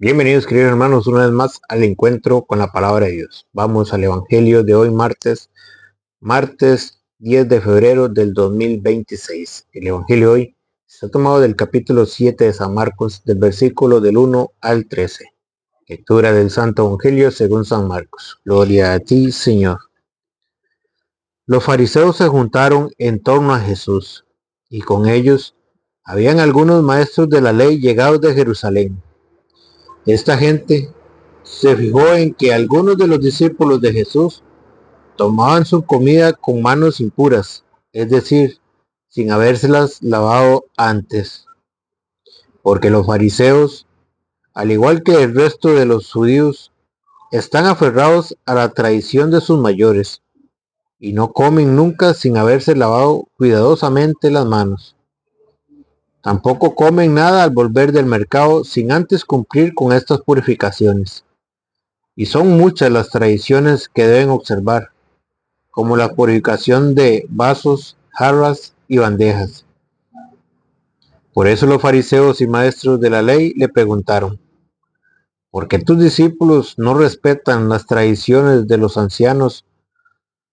Bienvenidos, queridos hermanos, una vez más al encuentro con la palabra de Dios. Vamos al Evangelio de hoy, martes 10 de febrero del 2026. El Evangelio de hoy está tomado del capítulo 7 de San Marcos, del versículo del 1 al 13. Lectura del Santo Evangelio según San Marcos. Gloria a ti, Señor. Los fariseos se juntaron en torno a Jesús, y con ellos habían algunos maestros de la ley llegados de Jerusalén. Esta gente se fijó en que algunos de los discípulos de Jesús tomaban su comida con manos impuras, es decir, sin habérselas lavado antes, porque los fariseos, al igual que el resto de los judíos, están aferrados a la tradición de sus mayores y no comen nunca sin haberse lavado cuidadosamente las manos. Tampoco comen nada al volver del mercado sin antes cumplir con estas purificaciones. Y son muchas las tradiciones que deben observar, como la purificación de vasos, jarras y bandejas. Por eso los fariseos y maestros de la ley le preguntaron: ¿por qué tus discípulos no respetan las tradiciones de los ancianos,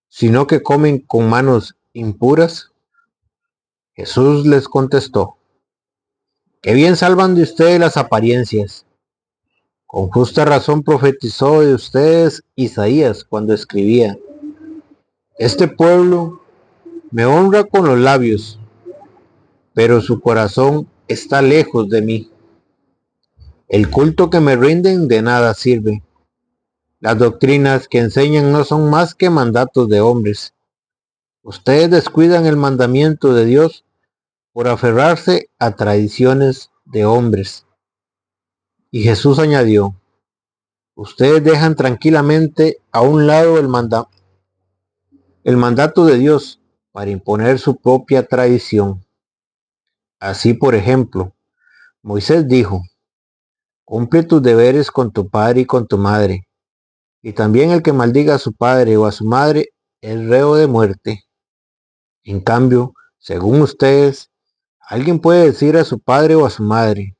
sino que comen con manos impuras? Jesús les contestó: qué bien salvan de ustedes las apariencias. Con justa razón profetizó de ustedes Isaías cuando escribía: este pueblo me honra con los labios, pero su corazón está lejos de mí. El culto que me rinden de nada sirve. Las doctrinas que enseñan no son más que mandatos de hombres. Ustedes descuidan el mandamiento de Dios por aferrarse a tradiciones de hombres. Y Jesús añadió: ustedes dejan tranquilamente a un lado el mandato de Dios para imponer su propia tradición. Así, por ejemplo, Moisés dijo: cumple tus deberes con tu padre y con tu madre, y también el que maldiga a su padre o a su madre es reo de muerte. En cambio, según ustedes, alguien puede decir a su padre o a su madre: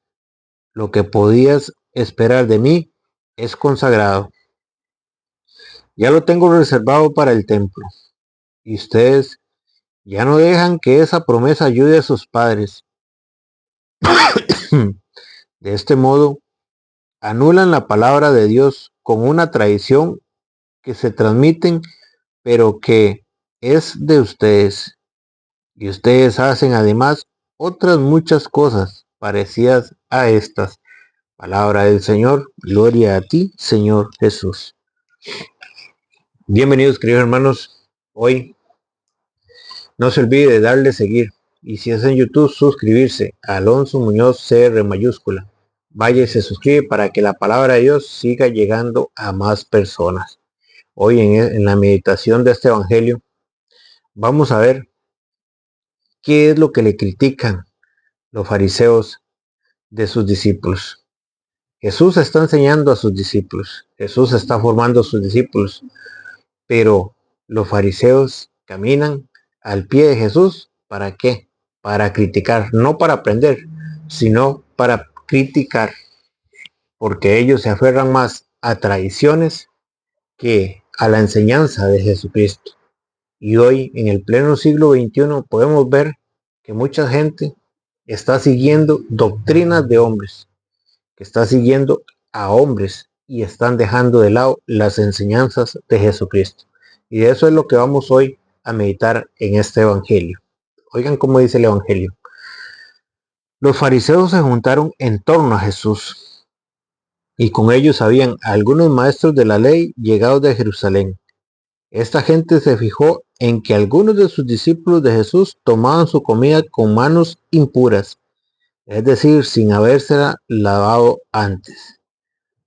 lo que podías esperar de mí es consagrado. Ya lo tengo reservado para el templo. Y ustedes ya no dejan que esa promesa ayude a sus padres. De este modo, anulan la palabra de Dios con una tradición que se transmiten, pero que es de ustedes. Y ustedes hacen además otras muchas cosas parecidas a estas. Palabra del Señor. Gloria a ti, Señor Jesús. Bienvenidos, queridos hermanos. Hoy no se olvide de darle seguir. Y si es en YouTube, suscribirse a Alonso Muñoz CR mayúscula. Vaya y se suscribe para que la palabra de Dios siga llegando a más personas. Hoy en la meditación de este evangelio vamos a ver qué es lo que le critican los fariseos de sus discípulos. Jesús está enseñando a sus discípulos, Jesús está formando a sus discípulos, pero los fariseos caminan al pie de Jesús. ¿Para qué? Para criticar, no para aprender, sino para criticar, porque ellos se aferran más a tradiciones que a la enseñanza de Jesucristo. Y hoy, en el pleno siglo XXI, podemos ver que mucha gente está siguiendo doctrinas de hombres, que está siguiendo a hombres y están dejando de lado las enseñanzas de Jesucristo. Y de eso es lo que vamos hoy a meditar en este evangelio. Oigan cómo dice el evangelio. Los fariseos se juntaron en torno a Jesús, y con ellos habían algunos maestros de la ley llegados de Jerusalén. Esta gente se fijó en que algunos de sus discípulos de Jesús tomaban su comida con manos impuras, es decir, sin habérsela lavado antes,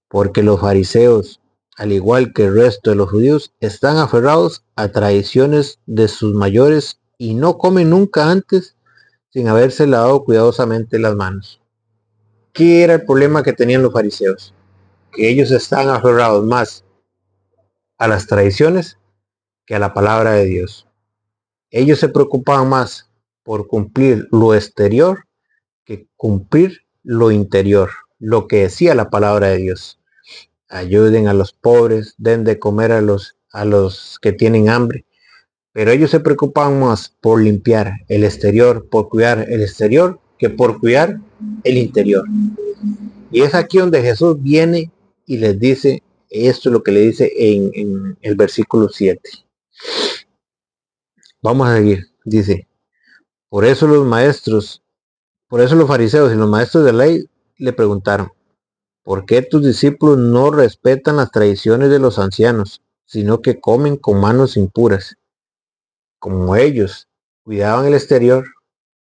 porque los fariseos, al igual que el resto de los judíos, están aferrados a tradiciones de sus mayores y no comen nunca antes sin haberse lavado cuidadosamente las manos. ¿Qué era el problema que tenían los fariseos? Que ellos estaban aferrados más a las tradiciones que a la palabra de Dios. Ellos se preocupaban más por cumplir lo exterior que cumplir lo interior, lo que decía la palabra de Dios. Ayuden a los pobres, den de comer a los que tienen hambre. Pero ellos se preocupaban más por limpiar el exterior, por cuidar el exterior, que por cuidar el interior. Y es aquí donde Jesús viene y les dice, esto es lo que le dice en el versículo 7. Vamos a seguir. Dice, por eso los fariseos y los maestros de la ley le preguntaron, ¿por qué tus discípulos no respetan las tradiciones de los ancianos, sino que comen con manos impuras? Como ellos cuidaban el exterior,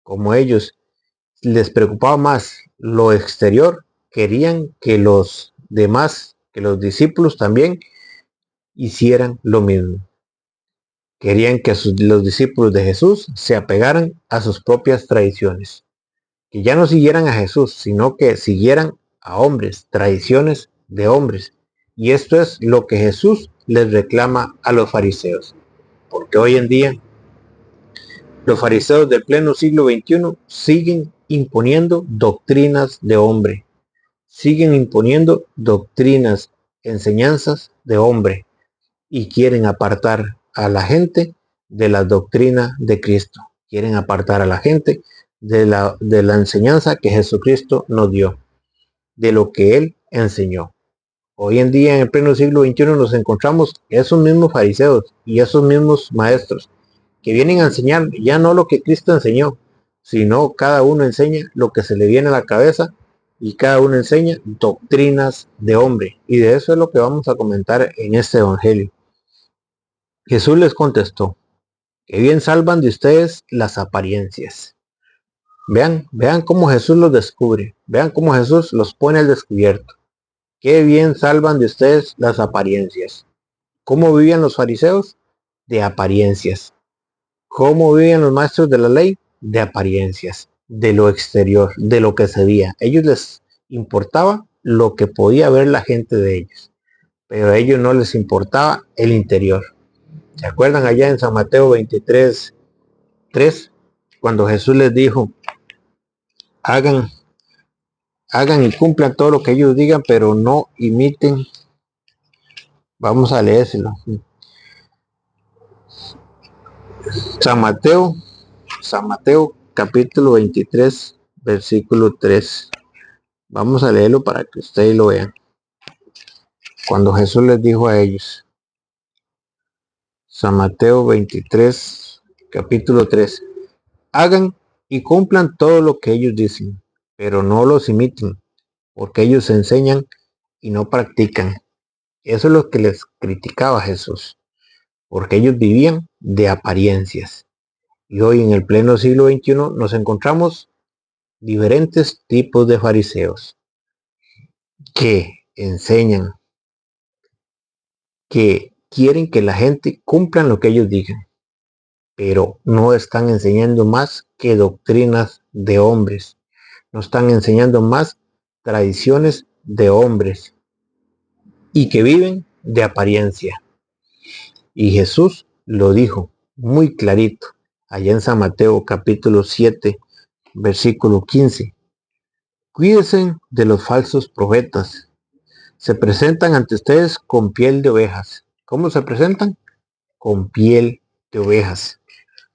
como ellos les preocupaba más lo exterior, querían que los demás, que los discípulos también hicieran lo mismo. Querían que los discípulos de Jesús se apegaran a sus propias tradiciones, que ya no siguieran a Jesús, sino que siguieran a hombres, tradiciones de hombres. Y esto es lo que Jesús les reclama a los fariseos, porque hoy en día los fariseos del pleno siglo XXI siguen imponiendo doctrinas de hombre, siguen imponiendo doctrinas, enseñanzas de hombre, y quieren apartar a la gente de la doctrina de Cristo. Quieren apartar a la gente de la enseñanza que Jesucristo nos dio, de lo que Él enseñó. Hoy en día, en el pleno siglo XXI, nos encontramos esos mismos fariseos y esos mismos maestros que vienen a enseñar ya no lo que Cristo enseñó, sino cada uno enseña lo que se le viene a la cabeza y cada uno enseña doctrinas de hombre. Y de eso es lo que vamos a comentar en este evangelio. Jesús les contestó, que bien salvan de ustedes las apariencias. Vean cómo Jesús los descubre, vean cómo Jesús los pone al descubierto. Qué bien salvan de ustedes las apariencias. ¿Cómo vivían los fariseos? De apariencias. ¿Cómo vivían los maestros de la ley? De apariencias, de lo exterior, de lo que se veía. A ellos les importaba lo que podía ver la gente de ellos, pero a ellos no les importaba el interior. ¿Se acuerdan allá en San Mateo 23:3? Cuando Jesús les dijo, hagan y cumplan todo lo que ellos digan, pero no imiten. Vamos a leérselo. San Mateo capítulo 23, versículo 3. Vamos a leerlo para que ustedes lo vean. Cuando Jesús les dijo a ellos, San Mateo 23, capítulo 3, hagan y cumplan todo lo que ellos dicen, pero no los imiten, porque ellos enseñan y no practican. Eso es lo que les criticaba Jesús, porque ellos vivían de apariencias. Y hoy en el pleno siglo XXI nos encontramos diferentes tipos de fariseos que enseñan, que quieren que la gente cumplan lo que ellos digan, pero no están enseñando más que doctrinas de hombres, no están enseñando más tradiciones de hombres y que viven de apariencia. Y Jesús lo dijo muy clarito allá en San Mateo capítulo 7, versículo 15. Cuídense de los falsos profetas. Se presentan ante ustedes con piel de ovejas. ¿Cómo se presentan? Con piel de ovejas.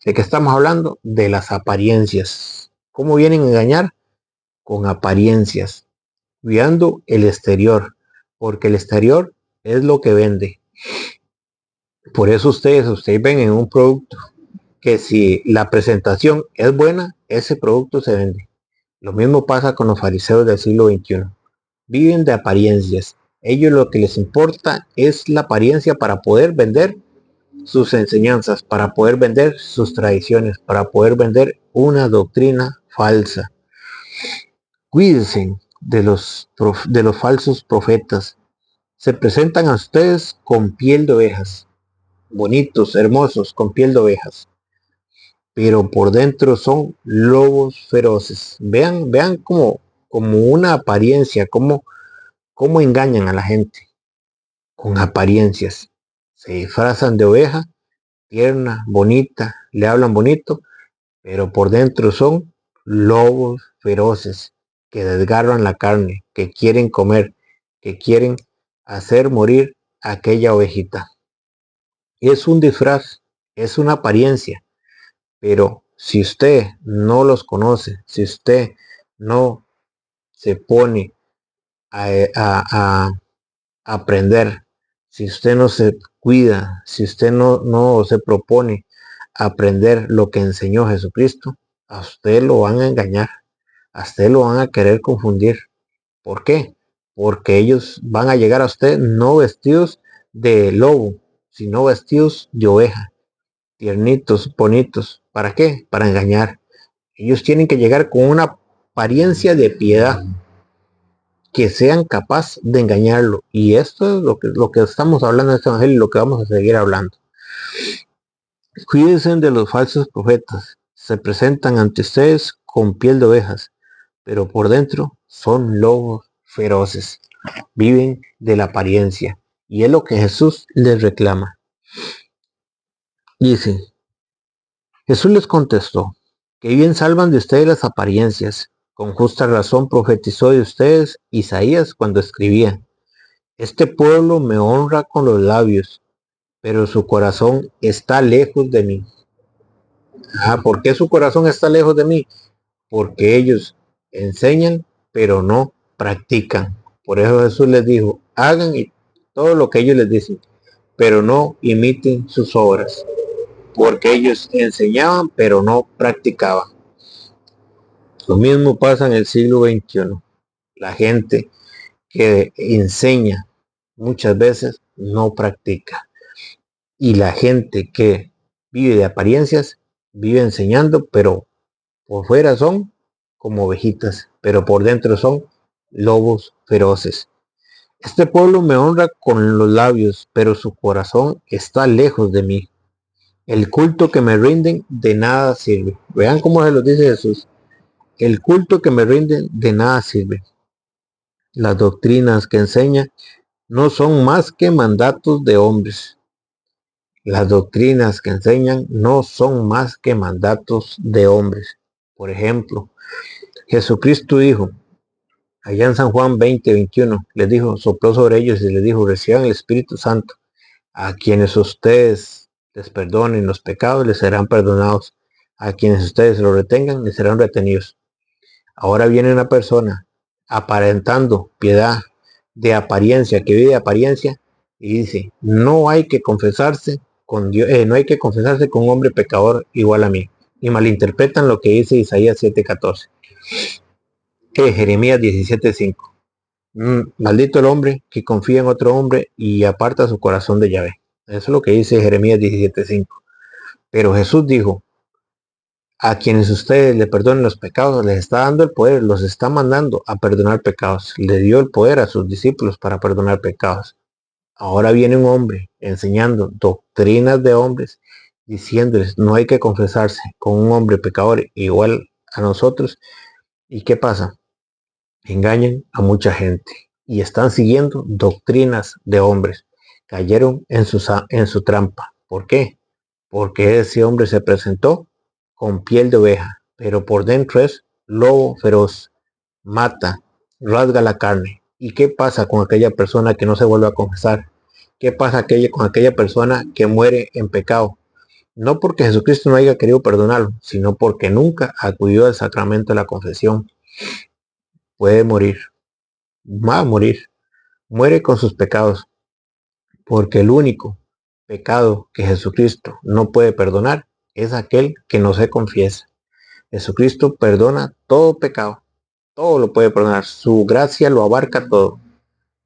¿De qué estamos hablando? De las apariencias. ¿Cómo vienen a engañar? Con apariencias, cuidando el exterior, porque el exterior es lo que vende. Por eso ustedes ven en un producto que si la presentación es buena, ese producto se vende. Lo mismo pasa con los fariseos del siglo XXI. Viven de apariencias. Ellos lo que les importa es la apariencia para poder vender sus enseñanzas, para poder vender sus tradiciones, para poder vender una doctrina falsa. Cuídense de los falsos profetas. Se presentan a ustedes con piel de ovejas, bonitos, hermosos, con piel de ovejas, pero por dentro son lobos feroces. Vean como una apariencia, cómo engañan a la gente con apariencias. Se disfrazan de oveja, tierna, bonita, le hablan bonito, pero por dentro son lobos feroces que desgarran la carne, que quieren comer, que quieren hacer morir a aquella ovejita. Es un disfraz, es una apariencia, pero si usted no los conoce, si usted no se pone a aprender, si usted no se cuida, si usted no se propone aprender lo que enseñó Jesucristo, a usted lo van a engañar, a usted lo van a querer confundir. ¿Por qué? Porque ellos van a llegar a usted no vestidos de lobo, sino vestidos de oveja, tiernitos, bonitos. ¿Para qué? Para engañar. Ellos tienen que llegar con una apariencia de piedad, que sean capaces de engañarlo. Y esto es lo que estamos hablando en este evangelio y lo que vamos a seguir hablando. Cuídense de los falsos profetas. Se presentan ante ustedes con piel de ovejas, pero por dentro son lobos feroces. Viven de la apariencia. Y es lo que Jesús les reclama. Dice, Jesús les contestó, que bien salvan de ustedes las apariencias. Con justa razón profetizó de ustedes Isaías cuando escribía, este pueblo me honra con los labios, pero su corazón está lejos de mí. ¿Por qué su corazón está lejos de mí? Porque ellos enseñan, pero no practican. Por eso Jesús les dijo, hagan todo lo que ellos les dicen, pero no imiten sus obras, porque ellos enseñaban, pero no practicaban. Lo mismo pasa en el siglo XXI. La gente que enseña muchas veces no practica. Y la gente que vive de apariencias, vive enseñando, pero por fuera son como ovejitas, pero por dentro son lobos feroces. Este pueblo me honra con los labios, pero su corazón está lejos de mí. El culto que me rinden de nada sirve. Vean cómo se lo dice Jesús. El culto que me rinden de nada sirve. Las doctrinas que enseña no son más que mandatos de hombres. Las doctrinas que enseñan no son más que mandatos de hombres. Por ejemplo, Jesucristo dijo, allá en San Juan 20:21, les dijo, sopló sobre ellos y les dijo, reciban el Espíritu Santo. A quienes ustedes les perdonen los pecados, les serán perdonados. A quienes ustedes lo retengan, les serán retenidos. Ahora viene una persona aparentando piedad, de apariencia, que vive de apariencia, y dice, no hay que confesarse con Dios, no hay que confesarse con un hombre pecador igual a mí. Y malinterpretan lo que dice Isaías 7:14. Jeremías 17:5. Maldito el hombre que confía en otro hombre y aparta su corazón de Yahvé. Eso es lo que dice Jeremías 17:5. Pero Jesús dijo, a quienes ustedes le perdonen los pecados, les está dando el poder, los está mandando a perdonar pecados. Le dio el poder a sus discípulos para perdonar pecados. Ahora viene un hombre enseñando doctrinas de hombres, diciéndoles no hay que confesarse con un hombre pecador igual a nosotros. ¿Y qué pasa? Engañan a mucha gente y están siguiendo doctrinas de hombres. Cayeron en su trampa. ¿Por qué? Porque ese hombre se presentó con piel de oveja, pero por dentro es lobo feroz, mata, rasga la carne. ¿Y qué pasa con aquella persona que no se vuelve a confesar? ¿Qué pasa con aquella persona que muere en pecado? No porque Jesucristo no haya querido perdonarlo, sino porque nunca acudió al sacramento de la confesión. Puede morir, va a morir, muere con sus pecados, porque el único pecado que Jesucristo no puede perdonar es aquel que no se confiesa. Jesucristo perdona todo pecado, todo lo puede perdonar, su gracia lo abarca todo.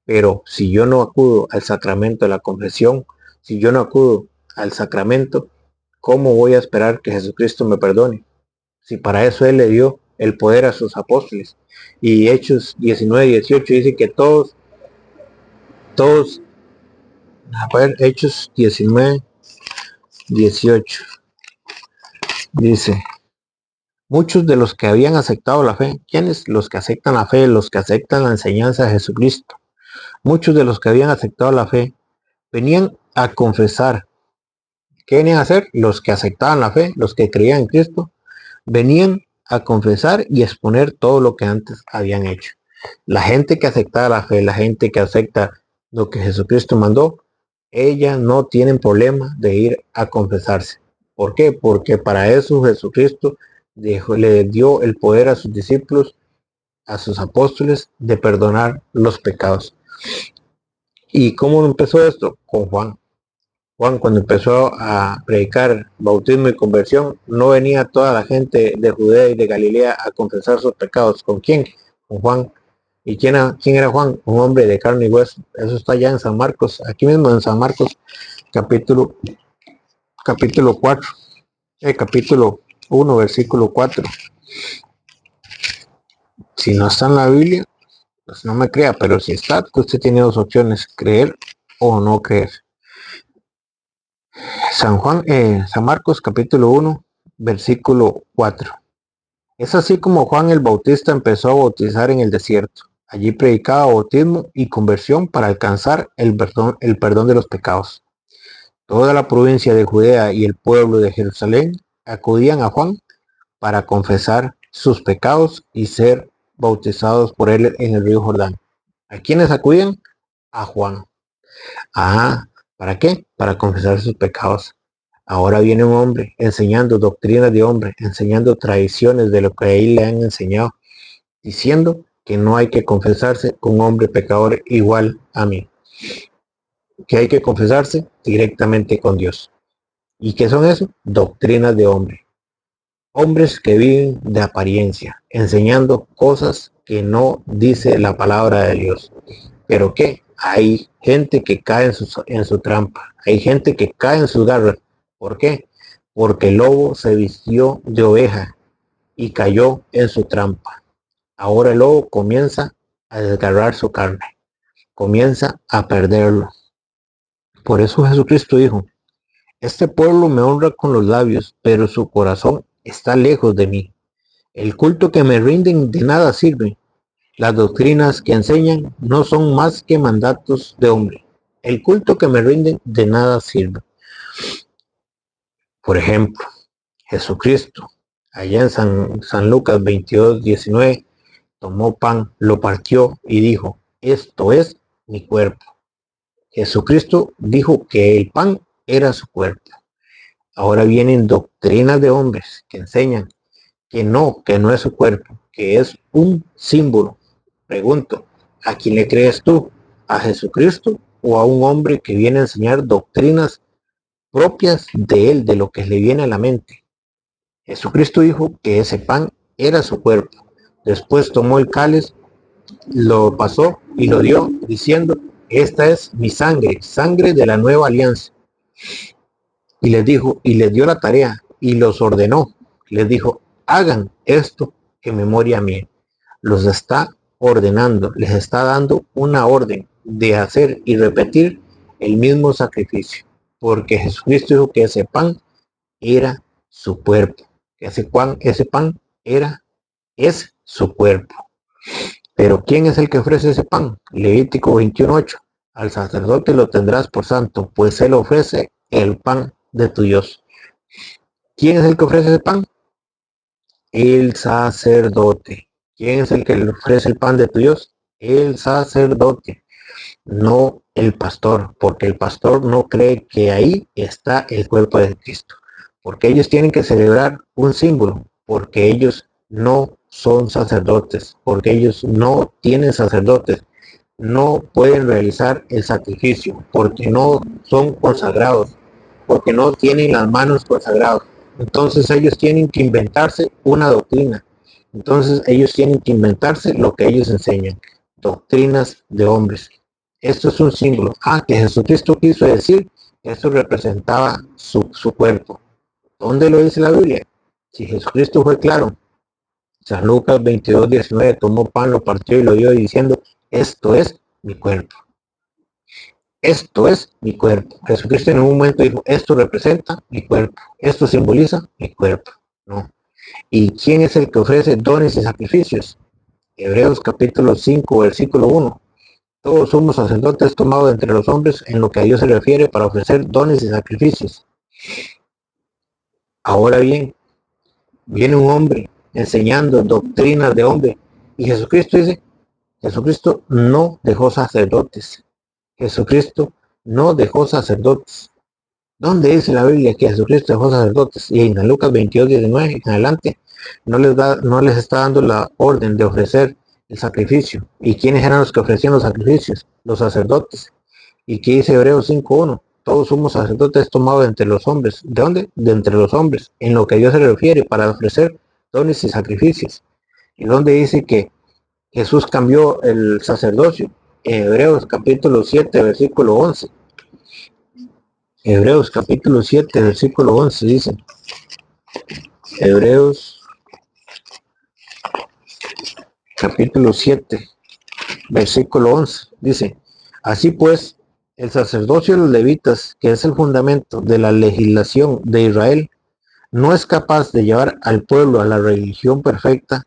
Pero si yo no acudo al sacramento de la confesión, si yo no acudo al sacramento, ¿cómo voy a esperar que Jesucristo me perdone? Si para eso Él le dio el poder a sus apóstoles. Y Hechos 19:18 dice que todos, Hechos 19:18 dice, muchos de los que habían aceptado la fe, ¿quiénes? Los que aceptan la fe, los que aceptan la enseñanza de Jesucristo. Muchos de los que habían aceptado la fe venían a confesar. ¿Qué venían a hacer? Los que aceptaban la fe, los que creían en Cristo, venían a confesar y exponer todo lo que antes habían hecho. La gente que acepta la fe, la gente que acepta lo que Jesucristo mandó, ella no tienen problema de ir a confesarse. ¿Por qué? Porque para eso Jesucristo le dio el poder a sus discípulos, a sus apóstoles, de perdonar los pecados. ¿Y cómo empezó esto? Con Juan. Juan, cuando empezó a predicar bautismo y conversión, no venía toda la gente de Judea y de Galilea a confesar sus pecados. ¿Con quién? Con Juan. ¿Y quién era Juan? Un hombre de carne y hueso. Eso está ya en San Marcos, aquí mismo en San Marcos, capítulo 4, capítulo 1, versículo 4. Si no está en la Biblia, pues no me crea, pero si está, usted tiene dos opciones, creer o no creer. San Marcos capítulo 1, versículo 4. Es así como Juan el Bautista empezó a bautizar en el desierto. Allí predicaba bautismo y conversión para alcanzar el perdón de los pecados. Toda la provincia de Judea y el pueblo de Jerusalén acudían a Juan para confesar sus pecados y ser bautizados por él en el río Jordán. ¿A quiénes acudían? A Juan. ¿Para qué? Para confesar sus pecados. Ahora viene un hombre enseñando doctrinas de hombre, enseñando tradiciones de lo que a él le han enseñado, diciendo que no hay que confesarse con un hombre pecador igual a mí, que hay que confesarse directamente con Dios. ¿Y qué son eso? Doctrinas de hombre. Hombres que viven de apariencia, enseñando cosas que no dice la palabra de Dios. ¿Pero qué? Hay gente que cae en su trampa, hay gente que cae en sus garras. ¿Por qué? Porque el lobo se vistió de oveja y cayó en su trampa. Ahora el lobo comienza a desgarrar su carne, comienza a perderlo. Por eso Jesucristo dijo, este pueblo me honra con los labios, pero su corazón está lejos de mí. El culto que me rinden de nada sirve. Las doctrinas que enseñan no son más que mandatos de hombre. El culto que me rinden de nada sirve. Por ejemplo, Jesucristo, allá en San Lucas 22:19, tomó pan, lo partió y dijo, esto es mi cuerpo. Jesucristo dijo que el pan era su cuerpo. Ahora vienen doctrinas de hombres que enseñan que no es su cuerpo, que es un símbolo. Pregunto, ¿a quién le crees tú? ¿A Jesucristo o a un hombre que viene a enseñar doctrinas propias de él, de lo que le viene a la mente? Jesucristo dijo que ese pan era su cuerpo. Después tomó el cáliz, lo pasó y lo dio, diciendo, esta es mi sangre, sangre de la nueva alianza. Y les dijo, y les dio la tarea, y los ordenó. Les dijo, hagan esto en memoria mía. Los está ordenando, les está dando una orden de hacer y repetir el mismo sacrificio. Porque Jesucristo dijo que ese pan era su cuerpo. Que ese pan es su cuerpo. Pero ¿quién es el que ofrece ese pan? Levítico 21:8. Al sacerdote lo tendrás por santo, pues él ofrece el pan de tu Dios. ¿Quién es el que ofrece ese pan? El sacerdote. ¿Quién es el que le ofrece el pan de tu Dios? El sacerdote, no el pastor, porque el pastor no cree que ahí está el cuerpo de Cristo, porque ellos tienen que celebrar un símbolo, porque ellos no son sacerdotes, porque ellos no tienen sacerdotes, no pueden realizar el sacrificio, porque no son consagrados, porque no tienen las manos consagradas. Entonces ellos tienen que inventarse una doctrina. Entonces ellos tienen que inventarse lo que ellos enseñan. Doctrinas de hombres. Esto es un símbolo. Que Jesucristo quiso decir que esto representaba su cuerpo. ¿Dónde lo dice la Biblia? Si Jesucristo fue claro. San Lucas 22:19 tomó pan, lo partió y lo dio diciendo, esto es mi cuerpo. Esto es mi cuerpo. Jesucristo en un momento dijo, esto representa mi cuerpo. Esto simboliza mi cuerpo. No. ¿Y quién es el que ofrece dones y sacrificios? Hebreos capítulo 5, versículo 1. Todos somos sacerdotes tomados entre los hombres en lo que a Dios se refiere para ofrecer dones y sacrificios. Ahora bien, viene un hombre enseñando doctrinas de hombre y Jesucristo dice, Jesucristo no dejó sacerdotes. Jesucristo no dejó sacerdotes. ¿Dónde dice la Biblia que Jesucristo dejó sacerdotes? Y en Lucas 22:19 en adelante no les está dando la orden de ofrecer el sacrificio. ¿Y quiénes eran los que ofrecían los sacrificios? Los sacerdotes. ¿Y qué dice Hebreos 5:1? Todos somos sacerdotes tomados de entre los hombres. ¿De dónde? De entre los hombres, en lo que Dios se refiere para ofrecer dones y sacrificios. ¿Y dónde dice que Jesús cambió el sacerdocio? En Hebreos capítulo 7, versículo 11. Hebreos capítulo 7, versículo 11 dice. Hebreos capítulo 7, versículo 11 dice. Así pues, el sacerdocio de los levitas, que es el fundamento de la legislación de Israel, no es capaz de llevar al pueblo a la religión perfecta.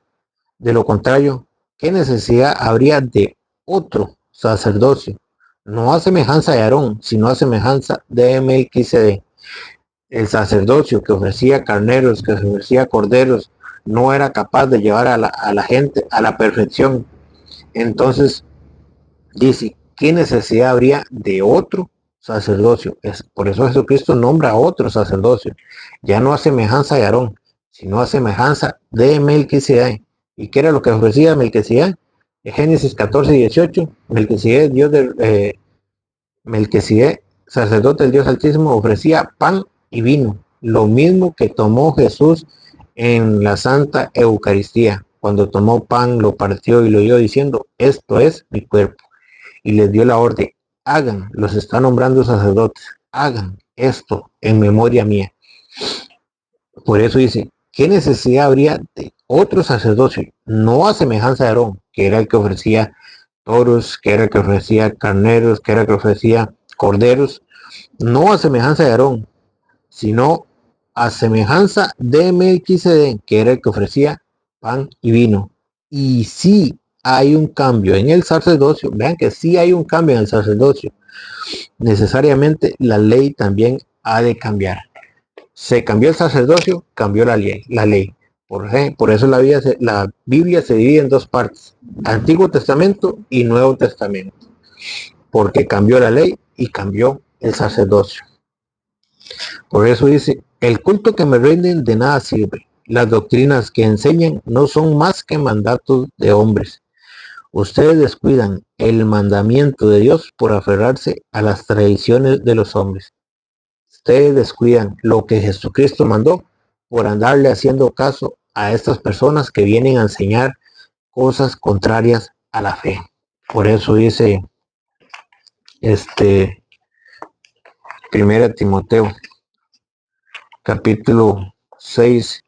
De lo contrario, ¿qué necesidad habría de otro sacerdocio? No a semejanza de Aarón, sino a semejanza de Melquisedec. El sacerdocio que ofrecía carneros, que ofrecía corderos, no era capaz de llevar a la gente a la perfección. Entonces, dice, ¿qué necesidad habría de otro sacerdocio? Por eso Jesucristo nombra a otro sacerdocio, ya no a semejanza de Aarón, sino a semejanza de Melquisedec. ¿Y qué era lo que ofrecía Melquisedec? En Génesis 14:18, Melquisedec, Melquisedec, sacerdote del Dios Altísimo, ofrecía pan y vino, lo mismo que tomó Jesús en la Santa Eucaristía. Cuando tomó pan, lo partió y lo dio diciendo, esto es mi cuerpo. Y les dio la orden, hagan, los está nombrando sacerdotes, hagan esto en memoria mía. Por eso dice, ¿qué necesidad habría de otro sacerdocio? No a semejanza de Aarón, que era el que ofrecía toros, que era el que ofrecía carneros, que era el que ofrecía corderos, no a semejanza de Aarón, sino a semejanza de Melquisedec, que era el que ofrecía pan y vino. Y sí hay un cambio en el sacerdocio, vean que sí hay un cambio en el sacerdocio, necesariamente la ley también ha de cambiar. Se cambió el sacerdocio, cambió la ley. Por eso la Biblia se divide en dos partes, Antiguo Testamento y Nuevo Testamento, porque cambió la ley y cambió el sacerdocio. Por eso dice, el culto que me rinden de nada sirve. Las doctrinas que enseñan no son más que mandatos de hombres. Ustedes descuidan el mandamiento de Dios por aferrarse a las tradiciones de los hombres. Ustedes descuidan lo que Jesucristo mandó por andarle haciendo caso a estas personas que vienen a enseñar cosas contrarias a la fe. Por eso dice Primera Timoteo capítulo 6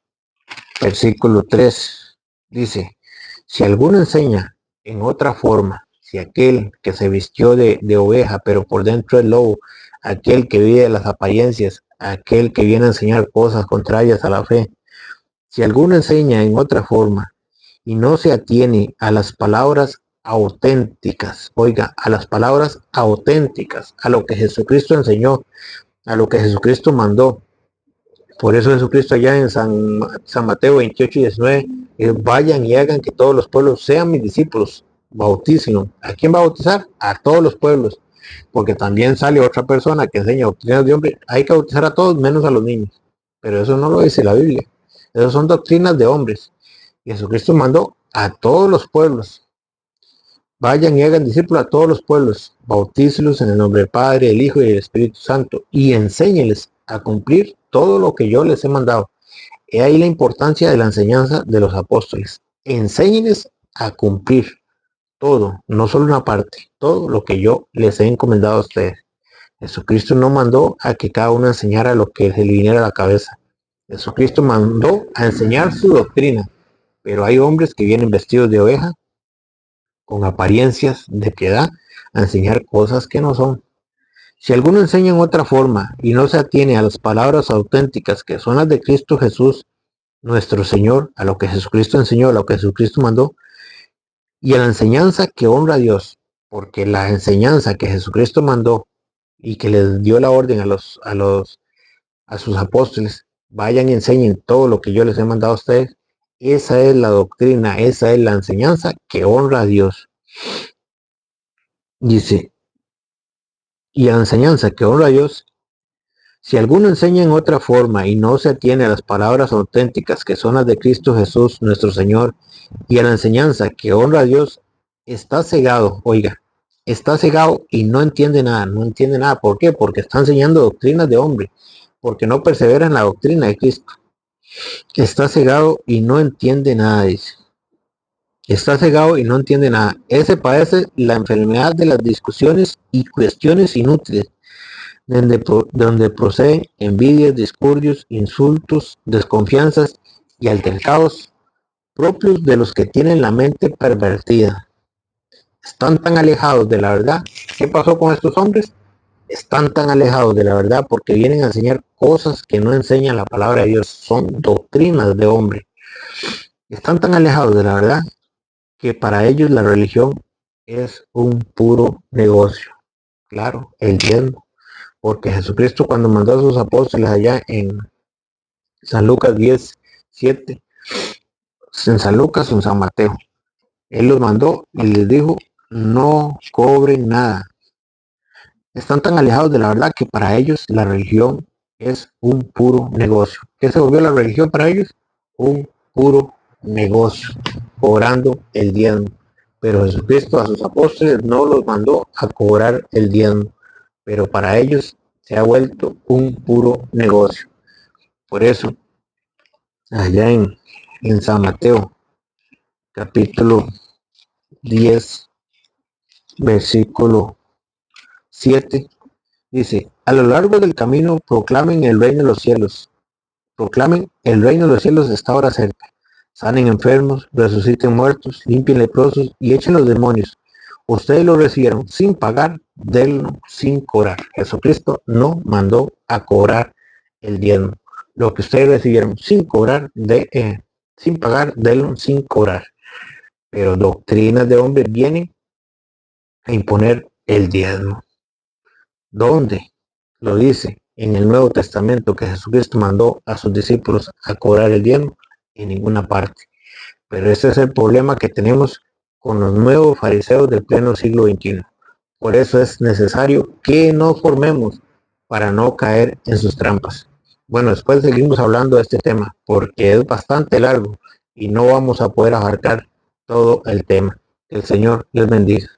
versículo 3 dice, si alguno enseña en otra forma, si aquel que se vistió de oveja pero por dentro es lobo, aquel que vive de las apariencias, aquel que viene a enseñar cosas contrarias a la fe, si alguno enseña en otra forma y no se atiene a las palabras auténticas, oiga, a las palabras auténticas, a lo que Jesucristo enseñó, a lo que Jesucristo mandó. Por eso Jesucristo allá en San Mateo 28:19, vayan y hagan que todos los pueblos sean mis discípulos, bautícenlos. ¿A quién va a bautizar? A todos los pueblos, porque también sale otra persona que enseña doctrinas de hombre, hay que bautizar a todos menos a los niños, pero eso no lo dice la Biblia, esas son doctrinas de hombres. Jesucristo mandó a todos los pueblos, vayan y hagan discípulos a todos los pueblos, bautícelos en el nombre del Padre, del Hijo y del Espíritu Santo, y enséñenles a cumplir todo lo que yo les he mandado. He ahí la importancia de la enseñanza de los apóstoles. Enséñenles a cumplir todo, no solo una parte, todo lo que yo les he encomendado a ustedes. Jesucristo no mandó a que cada uno enseñara lo que se le viniera a la cabeza. Jesucristo mandó a enseñar su doctrina, pero hay hombres que vienen vestidos de oveja, con apariencias de piedad, a enseñar cosas que no son. Si alguno enseña en otra forma y no se atiene a las palabras auténticas que son las de Cristo Jesús, nuestro Señor, a lo que Jesucristo enseñó, a lo que Jesucristo mandó, y a la enseñanza que honra a Dios, porque la enseñanza que Jesucristo mandó y que les dio la orden a sus apóstoles, vayan y enseñen todo lo que yo les he mandado a ustedes, esa es la doctrina, esa es la enseñanza que honra a Dios. Dice, y a la enseñanza que honra a Dios, si alguno enseña en otra forma y no se atiene a las palabras auténticas que son las de Cristo Jesús nuestro Señor, y a la enseñanza que honra a Dios, está cegado, oiga, está cegado y no entiende nada, no entiende nada. ¿Por qué? Porque está enseñando doctrinas de hombre, porque no persevera en la doctrina de Cristo. Está cegado y no entiende nada, dice. Está cegado y no entiende nada. Ese padece la enfermedad de las discusiones y cuestiones inútiles, donde proceden envidias, discordios, insultos, desconfianzas y altercados propios de los que tienen la mente pervertida. Están tan alejados de la verdad. ¿Qué pasó con estos hombres? Están tan alejados de la verdad porque vienen a enseñar cosas que no enseña la palabra de Dios. Son doctrinas de hombre. Están tan alejados de la verdad que para ellos la religión es un puro negocio. Claro, el diezmo. Porque Jesucristo, cuando mandó a sus apóstoles allá en San Lucas 10:7, en San Lucas o en San Mateo, Él los mandó y les dijo, no cobren nada. Están tan alejados de la verdad que para ellos la religión es un puro negocio. ¿Qué se volvió la religión para ellos? Un puro negocio, cobrando el diezmo. Pero Jesucristo a sus apóstoles no los mandó a cobrar el diezmo, pero para ellos se ha vuelto un puro negocio. Por eso, allá en San Mateo, capítulo 10, versículo 7, dice, a lo largo del camino proclamen el reino de los cielos. Proclamen, el reino de los cielos está ahora cerca. Sanen enfermos, resuciten muertos, limpien leprosos y echen los demonios. Ustedes lo recibieron sin pagar, denlo sin cobrar. Jesucristo no mandó a cobrar el diezmo. Lo que ustedes recibieron sin cobrar, sin pagar, denlo sin cobrar. Pero doctrinas de hombres vienen a imponer el diezmo. ¿Dónde? Lo dice en el Nuevo Testamento que Jesucristo mandó a sus discípulos a cobrar el diezmo, en ninguna parte. Pero ese es el problema que tenemos con los nuevos fariseos del pleno siglo XXI. Por eso es necesario que nos formemos para no caer en sus trampas. Bueno, después seguimos hablando de este tema porque es bastante largo y no vamos a poder abarcar todo el tema. Que el Señor les bendiga.